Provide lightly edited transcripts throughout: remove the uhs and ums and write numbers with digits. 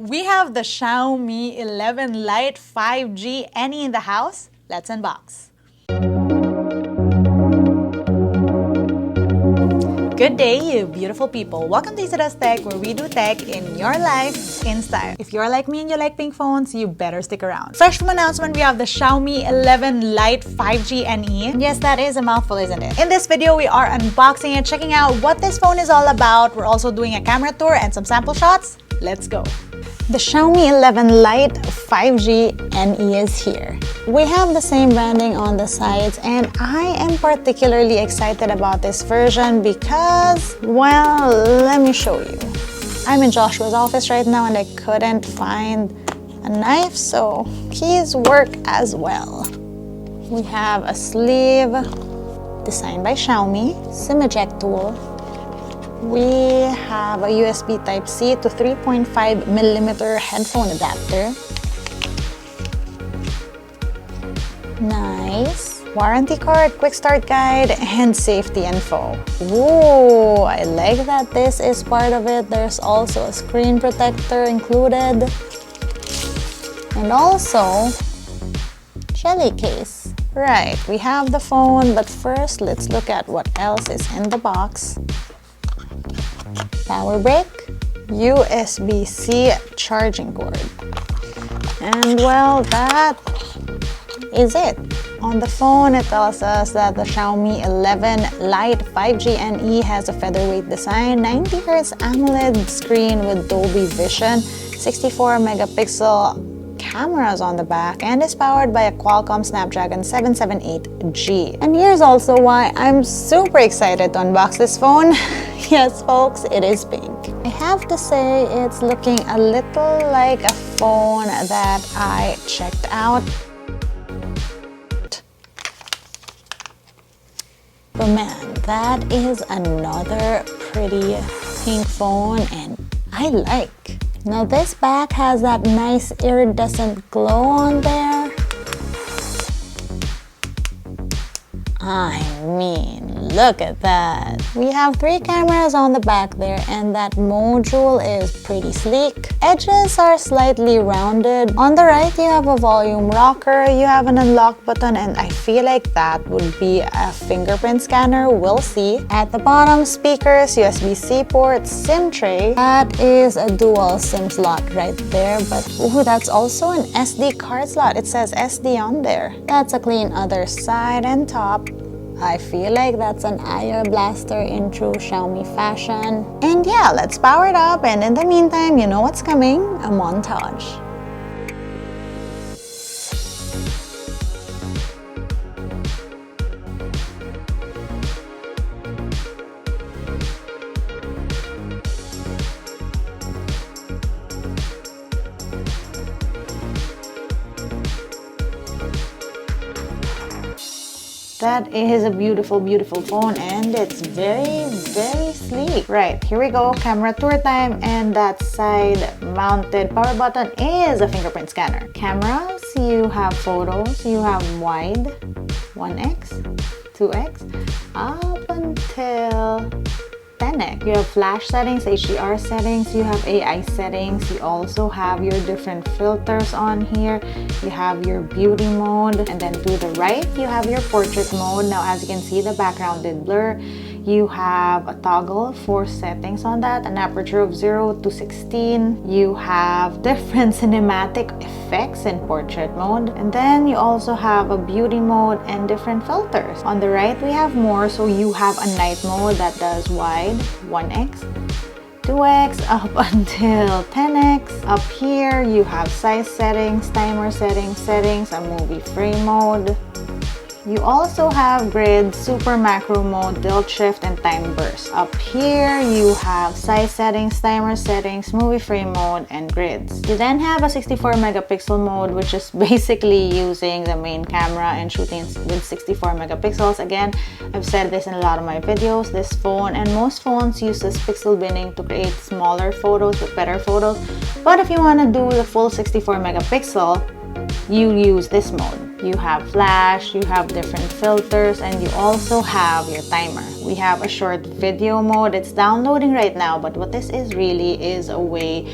We have the Xiaomi 11 Lite 5G NE in the house. Let's unbox. Good day, you beautiful people. Welcome to LAZADA's Tech, where we do tech in your life in style. If you're like me and you like pink phones, you better stick around. Fresh from announcement, we have the Xiaomi 11 Lite 5G NE. Yes, that is a mouthful, isn't it? In this video, we are unboxing and checking out what this phone is all about. We're also doing a camera tour and some sample shots. Let's go. The Xiaomi 11 Lite 5G NE is here. We have the same branding on the sides, and I am particularly excited about this version because, well, let me show you. I'm in Joshua's office right now and I couldn't find a knife, so keys work as well. We have a sleeve designed by Xiaomi, SIM eject tool. We have a USB Type-C to 3.5mm headphone adapter. Nice. Warranty card, quick start guide, and safety info. Ooh, I like that this is part of it. There's also a screen protector included. And also, jelly case. Right, we have the phone, but first let's look at what else is in the box. Power brick, USB-C charging cord. And well, that is it. On the phone, it tells us that the Xiaomi 11 Lite 5G NE has a featherweight design, 90Hz AMOLED screen with Dolby Vision, 64-megapixel cameras on the back, and is powered by a Qualcomm Snapdragon 778G. And here's also why I'm super excited to unbox this phone. Yes, folks, it is pink. I have to say it's looking a little like a phone that I checked out. But man, that is another pretty pink phone, and I like. Now this back has that nice iridescent glow on there. I mean, look at that. We have 3 cameras on the back there, and that module is pretty sleek. Edges are slightly rounded. On the right, you have a volume rocker, you have an unlock button, and I feel like that would be a fingerprint scanner. We'll see. At the bottom, speakers, USB-C port, SIM tray. That is a dual SIM slot right there, but ooh, that's also an SD card slot. It says SD on there. That's a clean other side and top. I feel like that's an IR blaster in true Xiaomi fashion. And yeah, let's power it up, and in the meantime, you know what's coming? A montage. That is a beautiful, beautiful phone, and it's very, very sleek. Right, here we go, camera tour time, and that side mounted power button is a fingerprint scanner. Cameras, you have photos, you have wide, 1x, 2x, up until 10x. You have flash settings, HDR settings, you have AI settings, you also have your different filters on here, you have your beauty mode, and then to the right, you have your portrait mode. Now, as you can see, the background did blur. You have a toggle for settings on that, an aperture of 0 to 16. You have different cinematic effects in portrait mode. And then you also have a beauty mode and different filters. On the right, we have more. So you have a night mode that does wide, 1x, 2x, up until 10x. Up here, you have size settings, timer settings, a movie frame mode. You also have grid, super macro mode, tilt shift, and time burst. Up here, you have size settings, timer settings, movie frame mode, and grids. You then have a 64-megapixel mode, which is basically using the main camera and shooting with 64 megapixels. Again, I've said this in a lot of my videos. This phone and most phones uses pixel binning to create smaller photos with better photos. But if you want to do the full 64 megapixel, you use this mode. You have flash, you have different filters, and you also have your timer. We have a short video mode. It's downloading right now, but what this is really is a way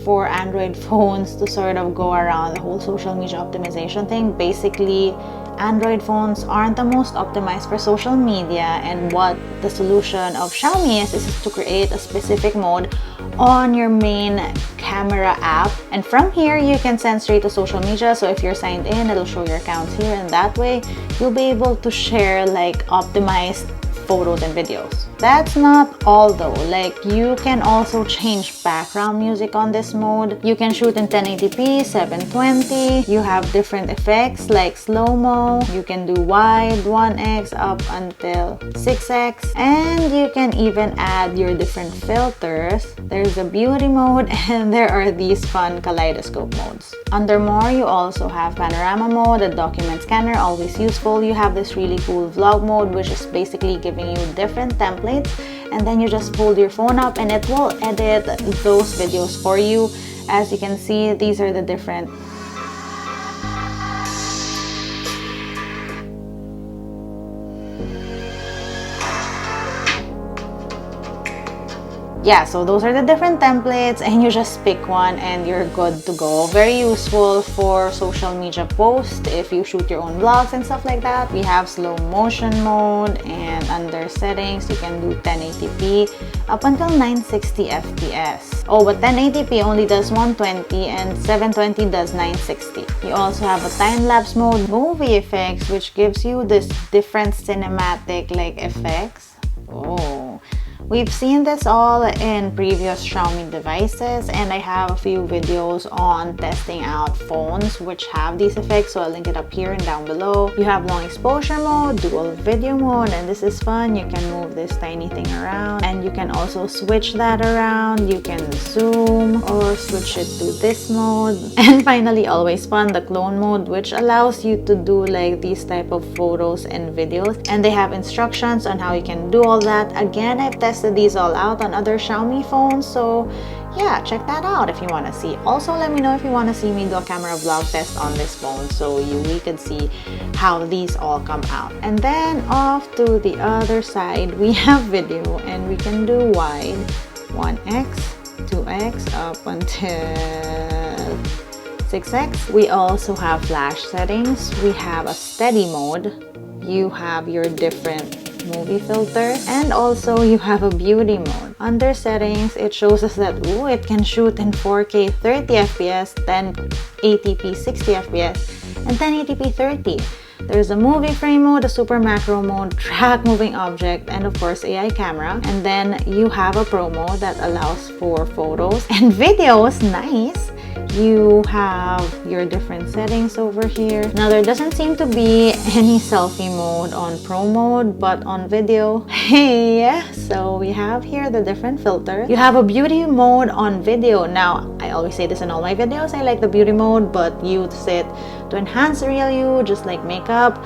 for Android phones to sort of go around the whole social media optimization thing. Basically, Android phones aren't the most optimized for social media, and what the solution of Xiaomi is to create a specific mode on your main camera app, and from here you can send straight to social media. So if you're signed in, it'll show your accounts here, and that way you'll be able to share like optimized photos and videos. That's not all though. Like, you can also change background music on this mode. You can shoot in 1080p, 720. You have different effects like slow-mo. You can do wide, 1x up until 6x. And you can even add your different filters. There's a beauty mode and there are these fun kaleidoscope modes. Under more, you also have panorama mode, a document scanner, always useful. You have this really cool vlog mode, which is basically giving you different templates, and then you just fold your phone up and it will edit those videos for you. As you can see, these are the different so those are the different templates, and you just pick one and you're good to go. Very useful for social media posts if you shoot your own vlogs and stuff like that. We have slow motion mode, and under settings you can do 1080p up until 960 fps. Oh, but 1080p only does 120 and 720 does 960. You also have a time-lapse mode, movie effects, which gives you this different cinematic like effects. Oh, we've seen this all in previous Xiaomi devices, and I have a few videos on testing out phones which have these effects, so I'll link it up here and down below. You have long exposure mode, dual video mode, and this is fun. You can move this tiny thing around, and you can also switch that around. You can zoom or switch it to this mode. And finally, always fun, the clone mode, which allows you to do like these type of photos and videos, and they have instructions on how you can do all that. Again, I've tested these all out on other Xiaomi phones, so yeah, check that out if you want to see. Also, let me know if you want to see me do a camera vlog test on this phone, so we could see how these all come out. And then off to the other side, we have video, and we can do wide, 1x, 2x up until 6x. We also have flash settings. We have a steady mode. You have your different movie filters, and also you have a beauty mode. Under settings, it shows us that it can shoot in 4K 30 fps, 1080p 60 fps, and 1080p 30. There's a movie frame mode, a super macro mode, track moving object, and of course AI camera. And then you have a pro mode that allows for photos and videos. Nice. You have your different settings over here. Now, there doesn't seem to be any selfie mode on pro mode, but on video, hey, so we have here the different filters. You have a beauty mode on video. Now, I always say this in all my videos, I like the beauty mode, but use it to enhance the real you, just like makeup.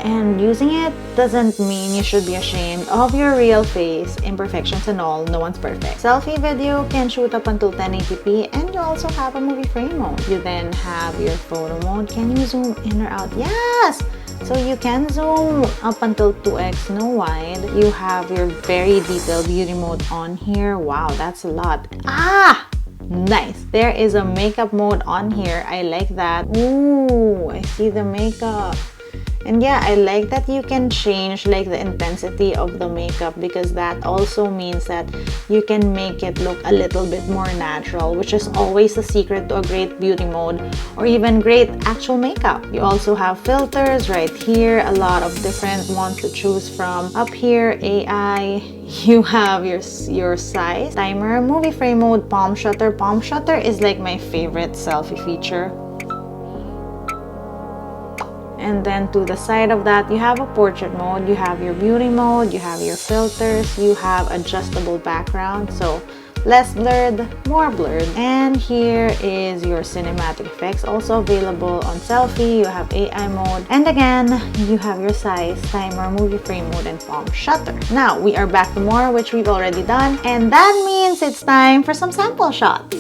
And using it doesn't mean you should be ashamed of your real face, imperfections and all. No one's perfect. Selfie video can shoot up until 1080p, and you also have a movie frame mode. You then have your photo mode. Can you zoom in or out? Yes! So you can zoom up until 2x, no wide. You have your very detailed beauty mode on here. Wow, that's a lot. Nice. There is a makeup mode on here. I like that. Ooh, I see the makeup. And yeah, I like that you can change like the intensity of the makeup, because that also means that you can make it look a little bit more natural, which is always the secret to a great beauty mode or even great actual makeup. You also have filters right here, a lot of different ones to choose from. Up here, AI, you have your size, timer, movie frame mode, palm shutter. Palm shutter is like my favorite selfie feature. And then to the side of that, you have a portrait mode, you have your beauty mode, you have your filters, you have adjustable background, so less blurred, more blurred. And here is your cinematic effects, also available on selfie. You have AI mode, and again, you have your size, timer, movie frame mode, and palm shutter. Now, we are back to more, which we've already done, and that means it's time for some sample shots.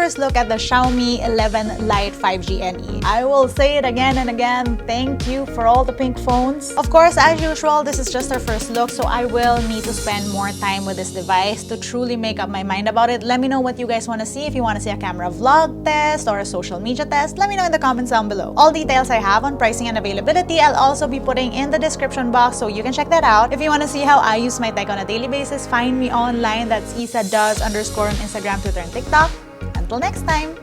first look at the Xiaomi 11 Lite 5G NE. I will say it again and again, thank you for all the pink phones. Of course, as usual, this is just our first look, so I will need to spend more time with this device to truly make up my mind about it. Let me know what you guys want to see. If you want to see a camera vlog test or a social media test, let me know in the comments down below. All details I have on pricing and availability, I'll also be putting in the description box, so you can check that out. If you want to see how I use my tech on a daily basis, find me online. That's IsaDoes_ on Instagram, Twitter, and TikTok. Until next time!